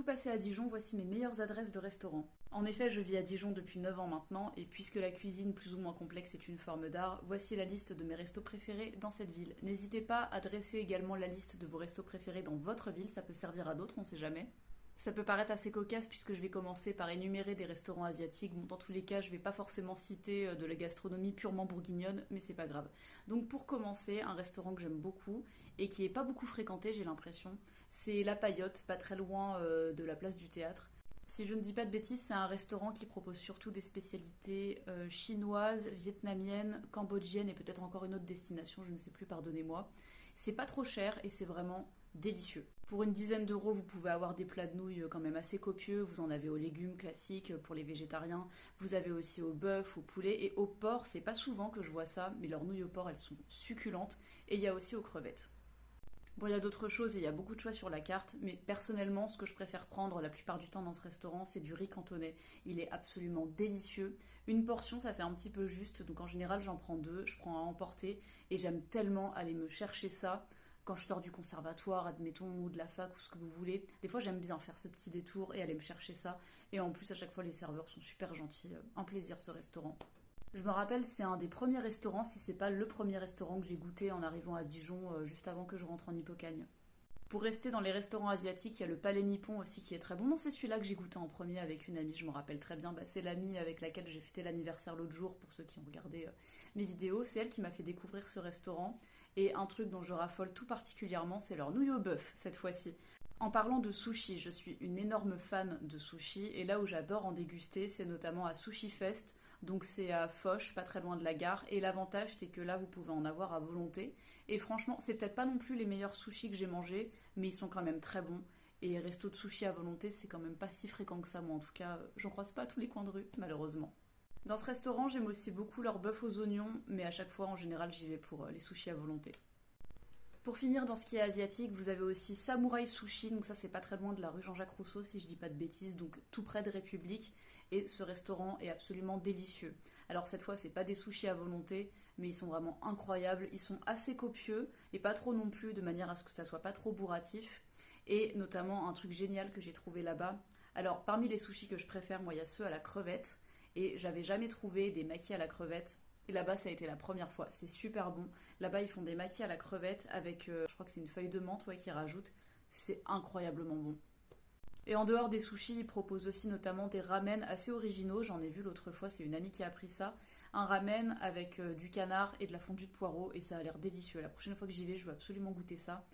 vous passez à Dijon, voici mes meilleures adresses de restaurants. En effet, je vis à Dijon depuis 9 ans maintenant, et puisque la cuisine plus ou moins complexe est une forme d'art, voici la liste de mes restos préférés dans cette ville. N'hésitez pas à dresser également la liste de vos restos préférés dans votre ville, ça peut servir à d'autres, on sait jamais. Ça peut paraître assez cocasse puisque je vais commencer par énumérer des restaurants asiatiques. Bon, dans tous les cas, je vais pas forcément citer de la gastronomie purement bourguignonne, mais c'est pas grave. Donc pour commencer, un restaurant que j'aime beaucoup et qui est pas beaucoup fréquenté, j'ai l'impression, c'est La Paillote, pas très loin de la place du théâtre. Si je ne dis pas de bêtises, c'est un restaurant qui propose surtout des spécialités chinoises, vietnamiennes, cambodgiennes et peut-être encore une autre destination, je ne sais plus, pardonnez-moi. C'est pas trop cher et c'est vraiment délicieux. Pour une dizaine d'euros, vous pouvez avoir des plats de nouilles quand même assez copieux. Vous en avez aux légumes classiques pour les végétariens. Vous avez aussi au bœuf, au poulet et au porc. C'est pas souvent que je vois ça, mais leurs nouilles au porc, elles sont succulentes. Et il y a aussi aux crevettes. Bon, il y a d'autres choses et il y a beaucoup de choix sur la carte, mais personnellement, ce que je préfère prendre la plupart du temps dans ce restaurant, c'est du riz cantonais. Il est absolument délicieux. Une portion, ça fait un petit peu juste, donc en général, j'en prends deux, je prends à emporter, et j'aime tellement aller me chercher ça quand je sors du conservatoire, admettons, ou de la fac, ou ce que vous voulez. Des fois, j'aime bien faire ce petit détour et aller me chercher ça, et en plus, à chaque fois, les serveurs sont super gentils. Un plaisir, ce restaurant. Je me rappelle, c'est un des premiers restaurants, si c'est pas le premier restaurant que j'ai goûté en arrivant à Dijon, juste avant que je rentre en Hippocagne. Pour rester dans les restaurants asiatiques, il y a le Palais Nippon aussi qui est très bon. Non, c'est celui-là que j'ai goûté en premier avec une amie, je me rappelle très bien. C'est l'amie avec laquelle j'ai fêté l'anniversaire l'autre jour, pour ceux qui ont regardé mes vidéos. C'est elle qui m'a fait découvrir ce restaurant. Et un truc dont je raffole tout particulièrement, c'est leur nouille au bœuf, cette fois-ci. En parlant de sushi, je suis une énorme fan de sushi et là où j'adore en déguster, c'est notamment à Sushi Fest. Donc c'est à Foch, pas très loin de la gare. Et l'avantage, c'est que là, vous pouvez en avoir à volonté. Et franchement, c'est peut-être pas non plus les meilleurs sushis que j'ai mangés, mais ils sont quand même très bons. Et resto de sushi à volonté, c'est quand même pas si fréquent que ça. Moi, en tout cas, j'en croise pas à tous les coins de rue, malheureusement. Dans ce restaurant, j'aime aussi beaucoup leur bœuf aux oignons, mais à chaque fois, en général, j'y vais pour les sushis à volonté. Pour finir, dans ce qui est asiatique, vous avez aussi Samurai Sushi, donc ça c'est pas très loin de la rue Jean-Jacques Rousseau si je dis pas de bêtises, donc tout près de République, et ce restaurant est absolument délicieux. Alors cette fois c'est pas des sushis à volonté, mais ils sont vraiment incroyables, ils sont assez copieux, et pas trop non plus, de manière à ce que ça soit pas trop bourratif, et notamment un truc génial que j'ai trouvé là-bas. Alors parmi les sushis que je préfère, moi il y a ceux à la crevette, et j'avais jamais trouvé des maquis à la crevette. Et là-bas, ça a été la première fois. C'est super bon. Là-bas, ils font des maquis à la crevette avec, je crois que c'est une feuille de menthe ouais, qu'ils rajoutent. C'est incroyablement bon. Et en dehors des sushis, ils proposent aussi notamment des ramen assez originaux. J'en ai vu l'autre fois, c'est une amie qui a appris ça. Un ramen avec du canard et de la fondue de poireaux et ça a l'air délicieux. La prochaine fois que j'y vais, je veux absolument goûter ça.